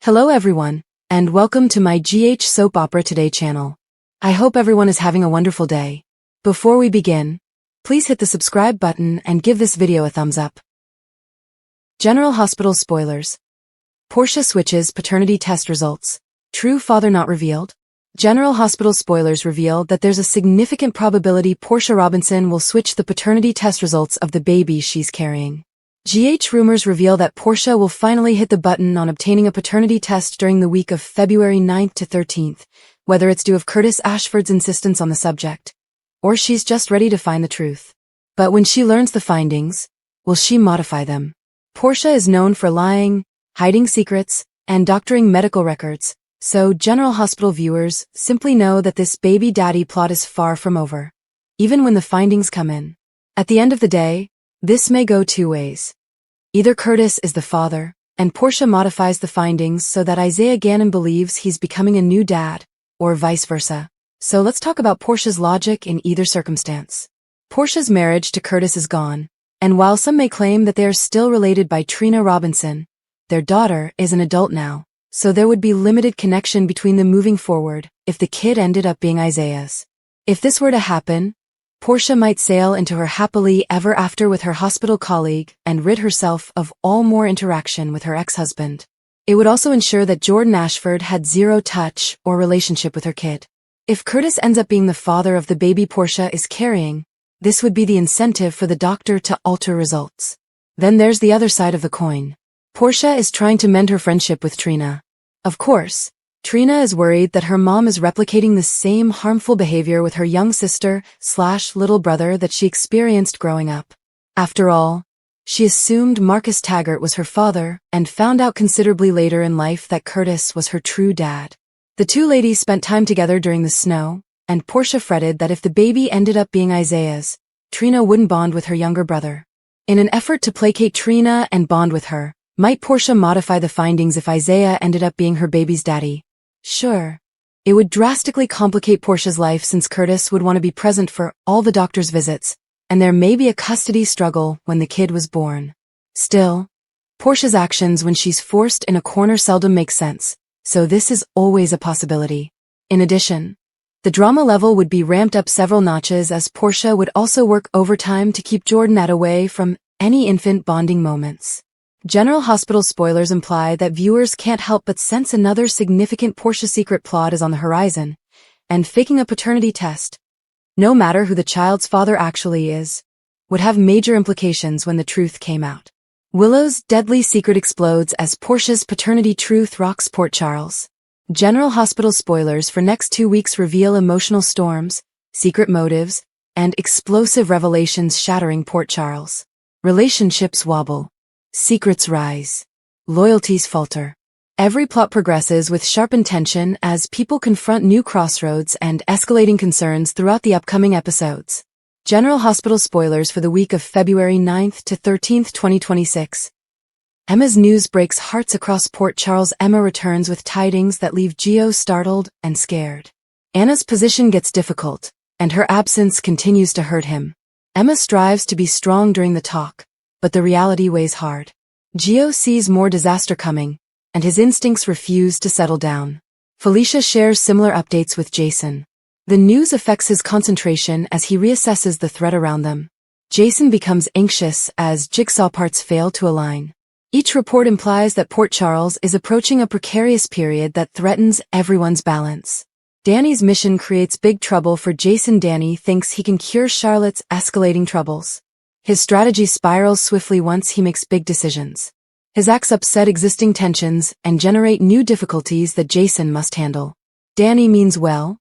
Hello everyone, and welcome to my GH Soap Opera Today channel. I hope everyone is having a wonderful day. Before we begin, please hit the subscribe button and give this video a thumbs up. General Hospital spoilers. Portia switches paternity test results. True father not revealed. General Hospital spoilers reveal that there's a significant probability Portia Robinson will switch the paternity test results of the baby she's carrying. GH rumors reveal that Portia will finally hit the button on obtaining a paternity test during the week of February 9th to 13th, whether it's due of Curtis Ashford's insistence on the subject, or she's just ready to find the truth. But when she learns the findings, will she modify them? Portia is known for lying, hiding secrets, and doctoring medical records, so General Hospital viewers simply know that this baby daddy plot is far from over, even when the findings come in. At the end of the day, this may go two ways. Either Curtis is the father, and Portia modifies the findings so that Isaiah Gannon believes he's becoming a new dad, or vice versa. So let's talk about Portia's logic in either circumstance. Portia's marriage to Curtis is gone, and while some may claim that they are still related by Trina Robinson, their daughter is an adult now, so there would be limited connection between them moving forward if the kid ended up being Isaiah's. If this were to happen, Portia might sail into her happily ever after with her hospital colleague and rid herself of all more interaction with her ex-husband. It would also ensure that Jordan Ashford had zero touch or relationship with her kid. If Curtis ends up being the father of the baby Portia is carrying, this would be the incentive for the doctor to alter results. Then there's the other side of the coin. Portia is trying to mend her friendship with Trina. Of course, Trina is worried that her mom is replicating the same harmful behavior with her young sister/little brother that she experienced growing up. After all, she assumed Marcus Taggart was her father and found out considerably later in life that Curtis was her true dad. The two ladies spent time together during the snow, and Portia fretted that if the baby ended up being Isaiah's, Trina wouldn't bond with her younger brother. In an effort to placate Trina and bond with her, might Portia modify the findings if Isaiah ended up being her baby's daddy? Sure. It would drastically complicate Portia's life since Curtis would want to be present for all the doctor's visits, and there may be a custody struggle when the kid was born. Still, Portia's actions when she's forced in a corner seldom make sense, so this is always a possibility. In addition, the drama level would be ramped up several notches as Portia would also work overtime to keep Jordan away from any infant bonding moments. General Hospital spoilers imply that viewers can't help but sense another significant Portia secret plot is on the horizon, and faking a paternity test, no matter who the child's father actually is, would have major implications when the truth came out. Willow's deadly secret explodes as Portia's paternity truth rocks Port Charles. General Hospital spoilers for next 2 weeks reveal emotional storms, secret motives, and explosive revelations shattering Port Charles. Relationships wobble. Secrets rise. Loyalties falter. Every plot progresses with sharpened tension as people confront new crossroads and escalating concerns throughout the upcoming episodes. General Hospital spoilers for the week of February 9th to 13th, 2026. Emma's news breaks hearts across Port Charles. Emma returns with tidings that leave Gio startled and scared. Anna's position gets difficult, and her absence continues to hurt him. Emma strives to be strong during the talk, but the reality weighs hard. Gio sees more disaster coming, and his instincts refuse to settle down. Felicia shares similar updates with Jason. The news affects his concentration as he reassesses the threat around them. Jason becomes anxious as jigsaw parts fail to align. Each report implies that Port Charles is approaching a precarious period that threatens everyone's balance. Danny's mission creates big trouble for Jason. Danny thinks he can cure Charlotte's escalating troubles. His strategy spirals swiftly once he makes big decisions. His acts upset existing tensions and generate new difficulties that Jason must handle. Danny means well,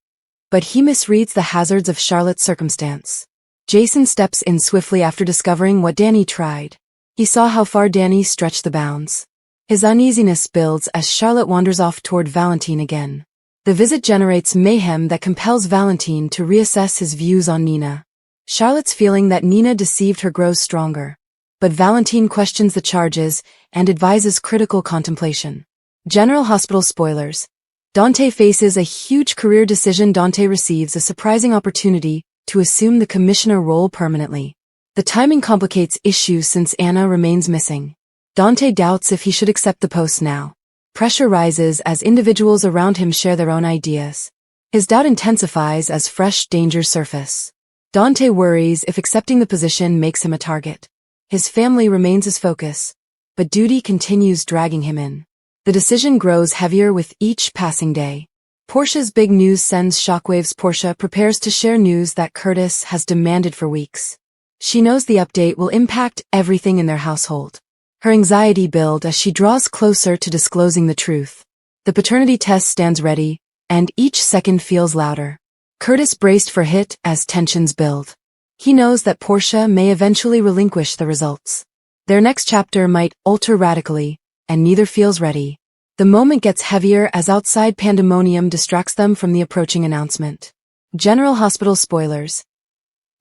but he misreads the hazards of Charlotte's circumstance. Jason steps in swiftly after discovering what Danny tried. He saw how far Danny stretched the bounds. His uneasiness builds as Charlotte wanders off toward Valentine again. The visit generates mayhem that compels Valentine to reassess his views on Nina. Charlotte's feeling that Nina deceived her grows stronger, but Valentine questions the charges and advises critical contemplation. General Hospital spoilers. Dante faces a huge career decision. Dante receives a surprising opportunity to assume the commissioner role permanently. The timing complicates issues since Anna remains missing. Dante doubts if he should accept the post now. Pressure rises as individuals around him share their own ideas. His doubt intensifies as fresh dangers surface. Dante worries if accepting the position makes him a target. His family remains his focus, but duty continues dragging him in. The decision grows heavier with each passing day. Portia's big news sends shockwaves. Portia prepares to share news that Curtis has demanded for weeks. She knows the update will impact everything in their household. Her anxiety builds as she draws closer to disclosing the truth. The paternity test stands ready, and each second feels louder. Curtis braced for hit as tensions build. He knows that Portia may eventually relinquish the results. Their next chapter might alter radically, and neither feels ready. The moment gets heavier as outside pandemonium distracts them from the approaching announcement. General Hospital spoilers.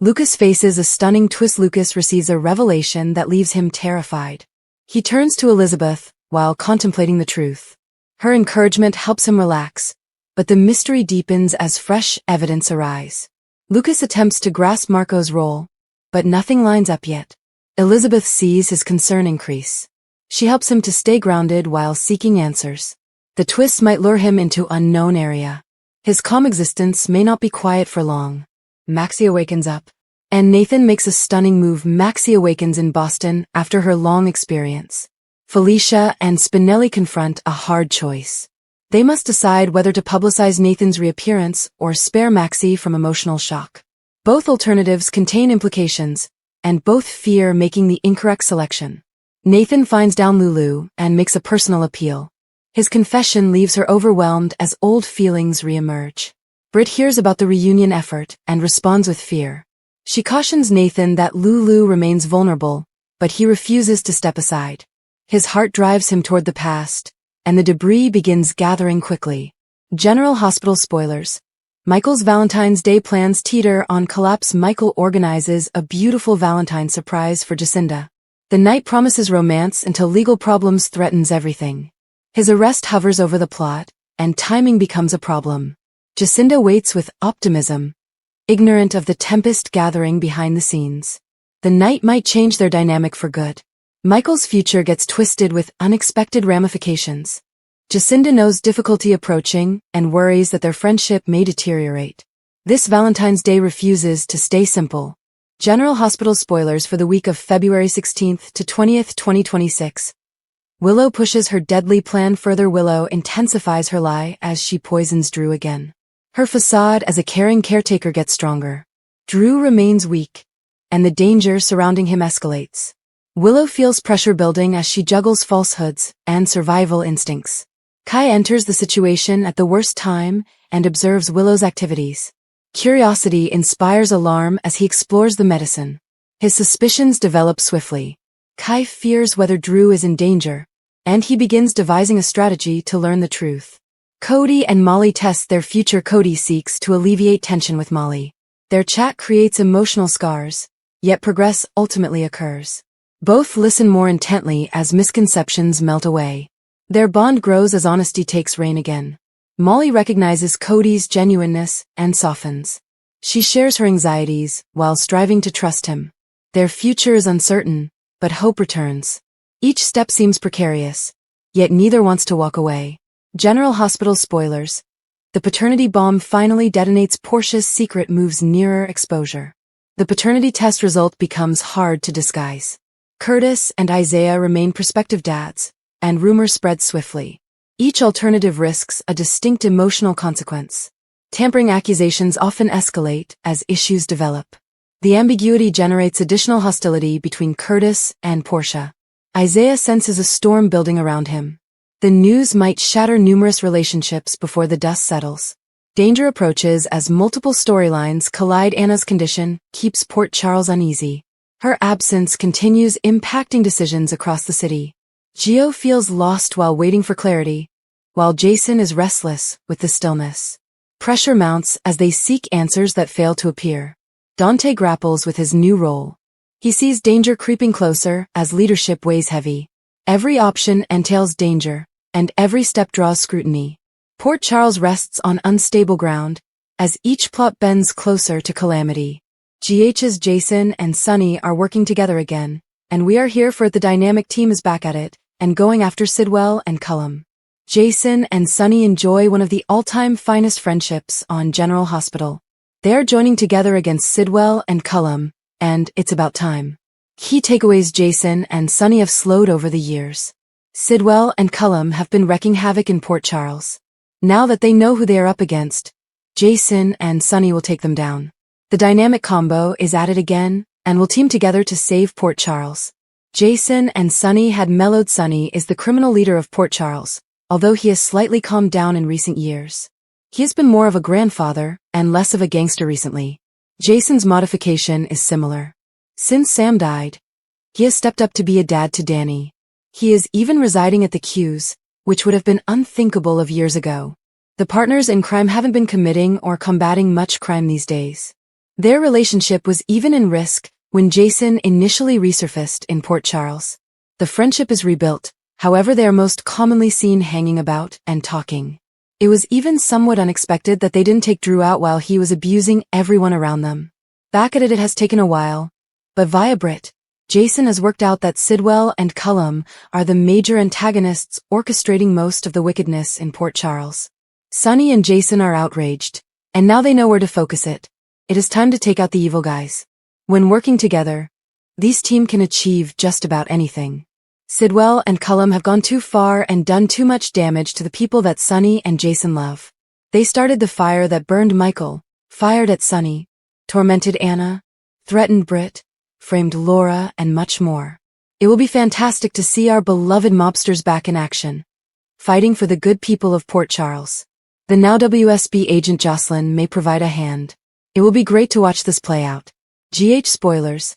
Lucas faces a stunning twist. Lucas receives a revelation that leaves him terrified. He turns to Elizabeth while contemplating the truth. Her encouragement helps him relax, but the mystery deepens as fresh evidence arises. Lucas attempts to grasp Marco's role, but nothing lines up yet. Elizabeth sees his concern increase. She helps him to stay grounded while seeking answers. The twists might lure him into unknown area. His calm existence may not be quiet for long. Maxi awakens up. And Nathan makes a stunning move. Maxi awakens in Boston after her long experience. Felicia and Spinelli confront a hard choice. They must decide whether to publicize Nathan's reappearance or spare Maxi from emotional shock. Both alternatives contain implications, and both fear making the incorrect selection. Nathan finds down Lulu and makes a personal appeal. His confession leaves her overwhelmed as old feelings reemerge. Britt hears about the reunion effort and responds with fear. She cautions Nathan that Lulu remains vulnerable, but he refuses to step aside. His heart drives him toward the past, and the debris begins gathering quickly. General Hospital spoilers. Michael's Valentine's Day plans teeter on collapse. Michael organizes a beautiful Valentine surprise for Jacinda. The night promises romance until legal problems threatens everything. His arrest hovers over the plot, and timing becomes a problem. Jacinda waits with optimism, ignorant of the tempest gathering behind the scenes. The night might change their dynamic for good. Michael's future gets twisted with unexpected ramifications. Jacinda knows difficulty approaching and worries that their friendship may deteriorate. This Valentine's Day refuses to stay simple. General Hospital spoilers for the week of February 16th to 20th, 2026. Willow pushes her deadly plan further. Willow intensifies her lie as she poisons Drew again. Her facade as a caring caretaker gets stronger. Drew remains weak, and the danger surrounding him escalates. Willow feels pressure building as she juggles falsehoods and survival instincts. Kai enters the situation at the worst time and observes Willow's activities. Curiosity inspires alarm as he explores the medicine. His suspicions develop swiftly. Kai fears whether Drew is in danger, and he begins devising a strategy to learn the truth. Cody and Molly test their future. Cody seeks to alleviate tension with Molly. Their chat creates emotional scars, yet progress ultimately occurs. Both listen more intently as misconceptions melt away. Their bond grows as honesty takes reign again. Molly recognizes Cody's genuineness and softens. She shares her anxieties while striving to trust him. Their future is uncertain, but hope returns. Each step seems precarious, yet neither wants to walk away. General Hospital spoilers. The paternity bomb finally detonates. Portia's secret moves nearer exposure. The paternity test result becomes hard to disguise. Curtis and Isaiah remain prospective dads, and rumors spread swiftly. Each alternative risks a distinct emotional consequence. Tampering accusations often escalate as issues develop. The ambiguity generates additional hostility between Curtis and Portia. Isaiah senses a storm building around him. The news might shatter numerous relationships before the dust settles. Danger approaches as multiple storylines collide. Anna's condition keeps Port Charles uneasy. Her absence continues impacting decisions across the city. Gio feels lost while waiting for clarity, while Jason is restless with the stillness. Pressure mounts as they seek answers that fail to appear. Dante grapples with his new role. He sees danger creeping closer as leadership weighs heavy. Every option entails danger, and every step draws scrutiny. Port Charles rests on unstable ground, as each plot bends closer to calamity. GH's Jason and Sonny are working together again, and we are here for it. The dynamic team is back at it, and going after Sidwell and Cullum. Jason and Sonny enjoy one of the all-time finest friendships on General Hospital. They are joining together against Sidwell and Cullum, and it's about time. Key takeaways: Jason and Sonny have slowed over the years. Sidwell and Cullum have been wreaking havoc in Port Charles. Now that they know who they are up against, Jason and Sonny will take them down. The dynamic combo is at it again, and will team together to save Port Charles. Jason and Sonny had mellowed. Sonny is the criminal leader of Port Charles, although he has slightly calmed down in recent years. He has been more of a grandfather and less of a gangster recently. Jason's modification is similar. Since Sam died, he has stepped up to be a dad to Danny. He is even residing at the Q's, which would have been unthinkable of years ago. The partners in crime haven't been committing or combating much crime these days. Their relationship was even in risk when Jason initially resurfaced in Port Charles. The friendship is rebuilt, however they are most commonly seen hanging about and talking. It was even somewhat unexpected that they didn't take Drew out while he was abusing everyone around them. Back at it has taken a while, but via Brit, Jason has worked out that Sidwell and Cullum are the major antagonists orchestrating most of the wickedness in Port Charles. Sonny and Jason are outraged, and now they know where to focus it. It is time to take out the evil guys. When working together, these team can achieve just about anything. Sidwell and Cullum have gone too far and done too much damage to the people that Sonny and Jason love. They started the fire that burned Michael, fired at Sonny, tormented Anna, threatened Brit, framed Laura, and much more. It will be fantastic to see our beloved mobsters back in action, fighting for the good people of Port Charles. The now WSB agent Jocelyn may provide a hand. It will be great to watch this play out. GH spoilers.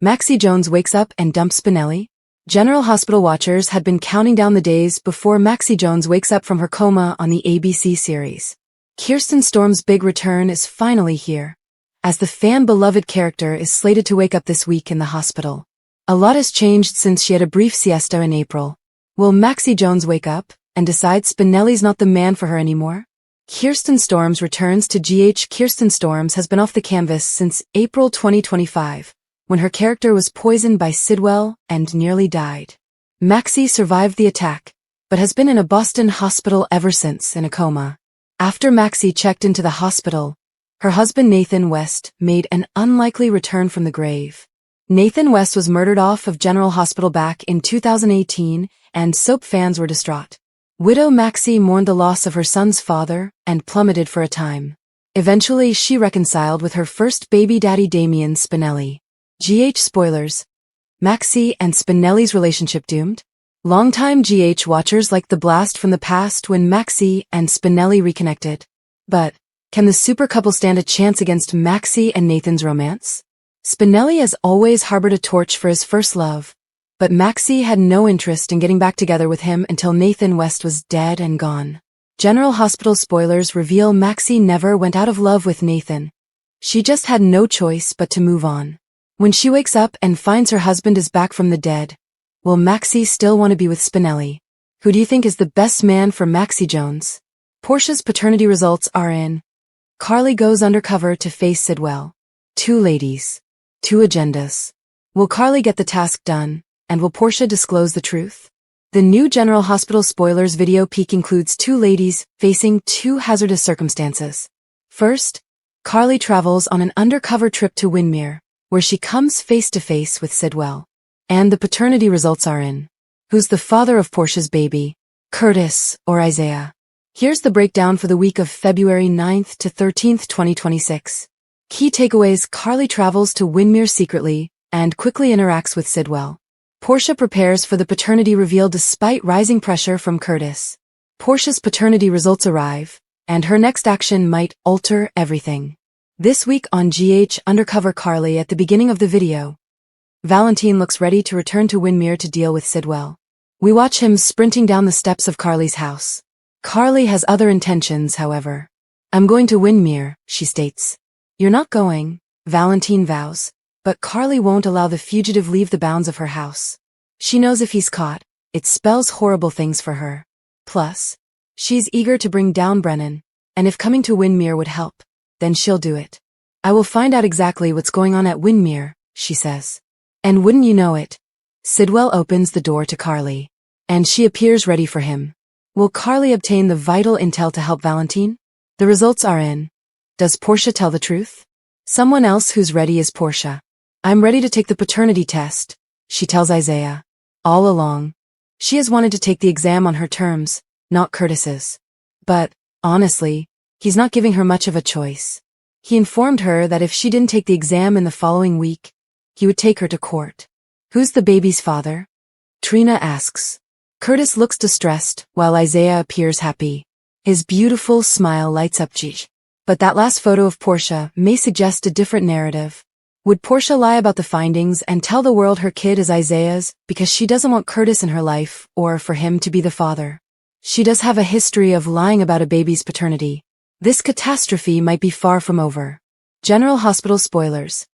Maxi Jones wakes up and dumps Spinelli. General Hospital watchers had been counting down the days before Maxi Jones wakes up from her coma on the ABC series. Kirsten Storm's big return is finally here, as the fan-beloved character is slated to wake up this week in the hospital. A lot has changed since she had a brief siesta in April. Will Maxi Jones wake up and decide Spinelli's not the man for her anymore? Kirsten Storms returns to GH. Kirsten Storms has been off the canvas since April 2025. When her character was poisoned by Sidwell and nearly died. Maxi survived the attack, but has been in a Boston hospital ever since in a coma. After Maxi checked into the hospital, her husband Nathan West made an unlikely return from the grave. Nathan West was murdered off of General Hospital back in 2018, and soap fans were distraught. Widow Maxi mourned the loss of her son's father and plummeted for a time. Eventually she reconciled with her first baby daddy Damian Spinelli. GH spoilers. Maxi and Spinelli's relationship doomed? Longtime GH watchers liked the blast from the past when Maxi and Spinelli reconnected. But, can the super couple stand a chance against Maxi and Nathan's romance? Spinelli has always harbored a torch for his first love, but Maxi had no interest in getting back together with him until Nathan West was dead and gone. General Hospital spoilers reveal Maxi never went out of love with Nathan. She just had no choice but to move on. When she wakes up and finds her husband is back from the dead, will Maxi still want to be with Spinelli? Who do you think is the best man for Maxi Jones? Portia's paternity results are in. Carly goes undercover to face Sidwell. 2 ladies. 2 agendas. Will Carly get the task done, and will Portia disclose the truth? The new General Hospital spoilers video peek includes 2 ladies facing 2 hazardous circumstances. First, Carly travels on an undercover trip to Windermere, where she comes face-to-face with Sidwell. And the paternity results are in. Who's the father of Portia's baby? Curtis or Isaiah? Here's the breakdown for the week of February 9th to 13th, 2026. Key takeaways: Carly travels to Windermere secretly and quickly interacts with Sidwell. Portia prepares for the paternity reveal despite rising pressure from Curtis. Portia's paternity results arrive, and her next action might alter everything. This week on GH Undercover. Carly at the beginning of the video. Valentine looks ready to return to Windermere to deal with Sidwell. We watch him sprinting down the steps of Carly's house. Carly has other intentions, however. I'm going to Windermere, she states. You're not going, Valentine vows, but Carly won't allow the fugitive leave the bounds of her house. She knows if he's caught, it spells horrible things for her. Plus, she's eager to bring down Brennan, and if coming to Windermere would help, then she'll do it. I will find out exactly what's going on at Windermere, she says. And wouldn't you know it, Sidwell opens the door to Carly, and she appears ready for him. Will Carly obtain the vital intel to help Valentine? The results are in. Does Portia tell the truth? Someone else who's ready is Portia. I'm ready to take the paternity test, she tells Isaiah. All along, she has wanted to take the exam on her terms, not Curtis's. But, honestly, he's not giving her much of a choice. He informed her that if she didn't take the exam in the following week, he would take her to court. Who's the baby's father? Trina asks. Curtis looks distressed, while Isaiah appears happy. His beautiful smile lights up Gigi. But that last photo of Portia may suggest a different narrative. Would Portia lie about the findings and tell the world her kid is Isaiah's because she doesn't want Curtis in her life or for him to be the father? She does have a history of lying about a baby's paternity. This catastrophe might be far from over. General Hospital spoilers.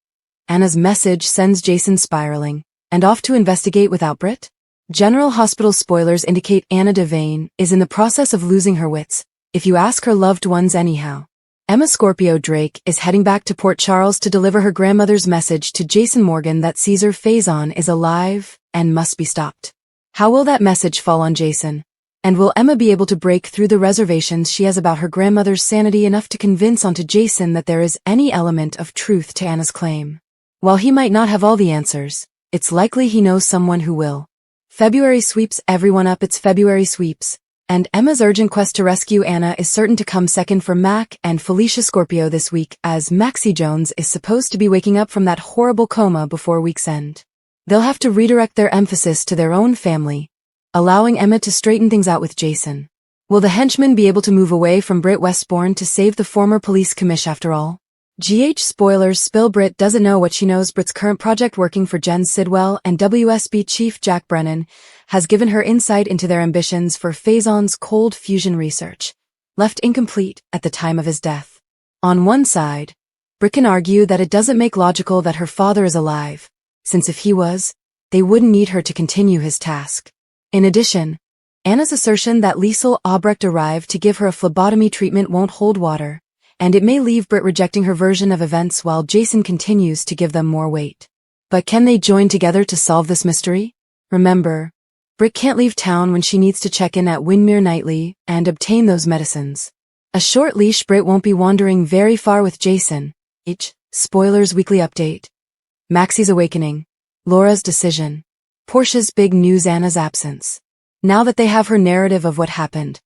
Anna's message sends Jason spiraling, and off to investigate without Britt? General Hospital spoilers indicate Anna Devane is in the process of losing her wits, if you ask her loved ones anyhow. Emma Scorpio Drake is heading back to Port Charles to deliver her grandmother's message to Jason Morgan that Caesar Faison is alive and must be stopped. How will that message fall on Jason? And will Emma be able to break through the reservations she has about her grandmother's sanity enough to convince onto Jason that there is any element of truth to Anna's claim? While he might not have all the answers, it's likely he knows someone who will. February sweeps everyone up. It's February sweeps, and Emma's urgent quest to rescue Anna is certain to come second for Mac and Felicia Scorpio this week, as Maxi Jones is supposed to be waking up from that horrible coma before week's end. They'll have to redirect their emphasis to their own family, allowing Emma to straighten things out with Jason. Will the henchmen be able to move away from Britt Westbourne to save the former police commish after all? GH spoilers spill. Britt doesn't know what she knows. Britt's current project working for Jen Sidwell and WSB chief Jack Brennan has given her insight into their ambitions for Faison's cold fusion research, left incomplete at the time of his death. On one side, Britt can argue that it doesn't make logical that her father is alive, since if he was, they wouldn't need her to continue his task. In addition, Anna's assertion that Liesel Albrecht arrived to give her a phlebotomy treatment won't hold water, and it may leave Britt rejecting her version of events while Jason continues to give them more weight. But can they join together to solve this mystery? Remember, Britt can't leave town when she needs to check in at Windmere nightly and obtain those medicines. A short leash. Britt won't be wandering very far with Jason. Spoilers weekly update. Maxi's awakening. Laura's decision. Portia's big news. Anna's absence. Now that they have her narrative of what happened,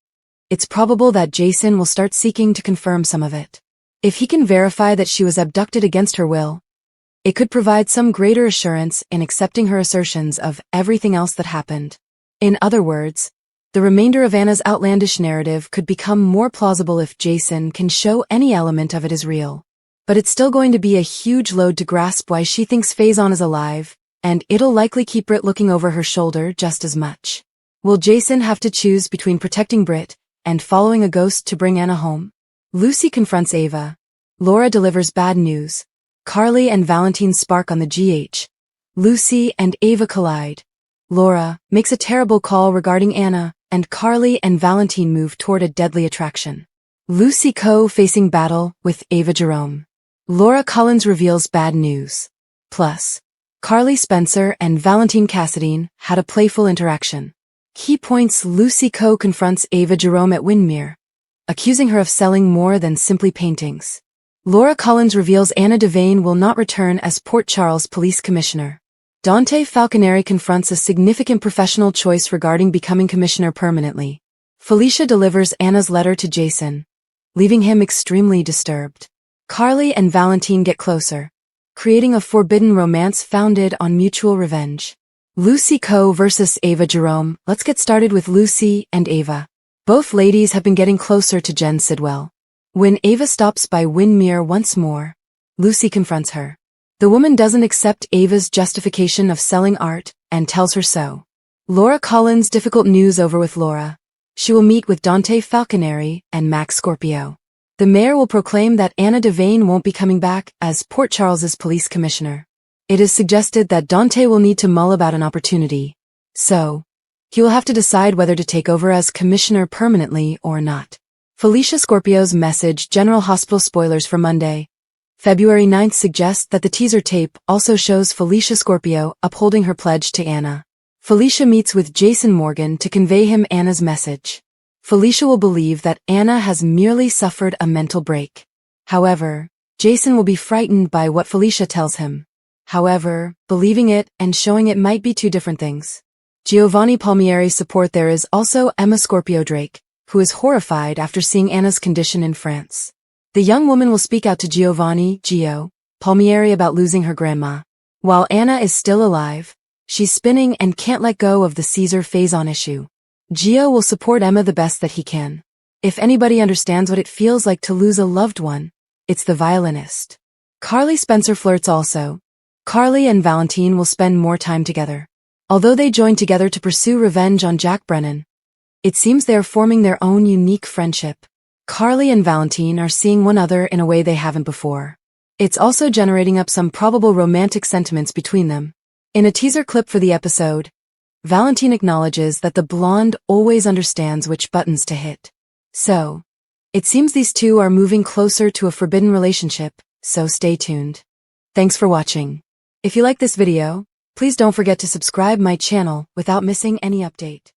it's probable that Jason will start seeking to confirm some of it. If he can verify that she was abducted against her will, it could provide some greater assurance in accepting her assertions of everything else that happened. In other words, the remainder of Anna's outlandish narrative could become more plausible if Jason can show any element of it is real. But it's still going to be a huge load to grasp why she thinks Faison is alive, and it'll likely keep Britt looking over her shoulder just as much. Will Jason have to choose between protecting Britt and following a ghost to bring Anna home? Lucy confronts Ava. Laura delivers bad news. Carly and Valentine spark on the GH. Lucy and Ava collide. Laura makes a terrible call regarding Anna, and Carly and Valentine move toward a deadly attraction. Lucy facing battle with Ava Jerome. Laura Collins reveals bad news. Plus, Carly Spencer and Valentine Cassadine had a playful interaction. Key points. Lucy confronts Ava Jerome at Windmere, accusing her of selling more than simply paintings. Laura Collins reveals Anna Devane will not return as Port Charles Police Commissioner. Dante Falconeri confronts a significant professional choice regarding becoming commissioner permanently. Felicia delivers Anna's letter to Jason, leaving him extremely disturbed. Carly and Valentine get closer, creating a forbidden romance founded on mutual revenge. Lucy versus Ava Jerome. Let's get started with Lucy and Ava. Both ladies have been getting closer to Jen Sidwell. When Ava stops by Windmere once more, Lucy confronts her. The woman doesn't accept Ava's justification of selling art and tells her so. Laura Collins. Difficult news over with Laura. She will meet with Dante Falconeri and Max Scorpio. The mayor will proclaim that Anna Devane won't be coming back as Port Charles's police commissioner. It is suggested that Dante will need to mull about an opportunity, so he will have to decide whether to take over as commissioner permanently or not. Felicia Scorpio's message. General Hospital spoilers for Monday, February 9th suggests that the teaser tape also shows Felicia Scorpio upholding her pledge to Anna. Felicia meets with Jason Morgan to convey him Anna's message. Felicia will believe that Anna has merely suffered a mental break. However, Jason will be frightened by what Felicia tells him. However, believing it and showing it might be two different things. Giovanni Palmieri's support. There is also Emma Scorpio Drake, who is horrified after seeing Anna's condition in France. The young woman will speak out to Giovanni, Gio, Palmieri about losing her grandma. While Anna is still alive, she's spinning and can't let go of the Caesar phase-on issue. Gio will support Emma the best that he can. If anybody understands what it feels like to lose a loved one, it's the violinist. Carly Spencer flirts also. Carly and Valentine will spend more time together. Although they join together to pursue revenge on Jack Brennan, it seems they are forming their own unique friendship. Carly and Valentine are seeing one another in a way they haven't before. It's also generating up some probable romantic sentiments between them. In a teaser clip for the episode, Valentine acknowledges that the blonde always understands which buttons to hit. So, it seems these two are moving closer to a forbidden relationship, so stay tuned. Thanks for watching. If you like this video, please don't forget to subscribe my channel without missing any update.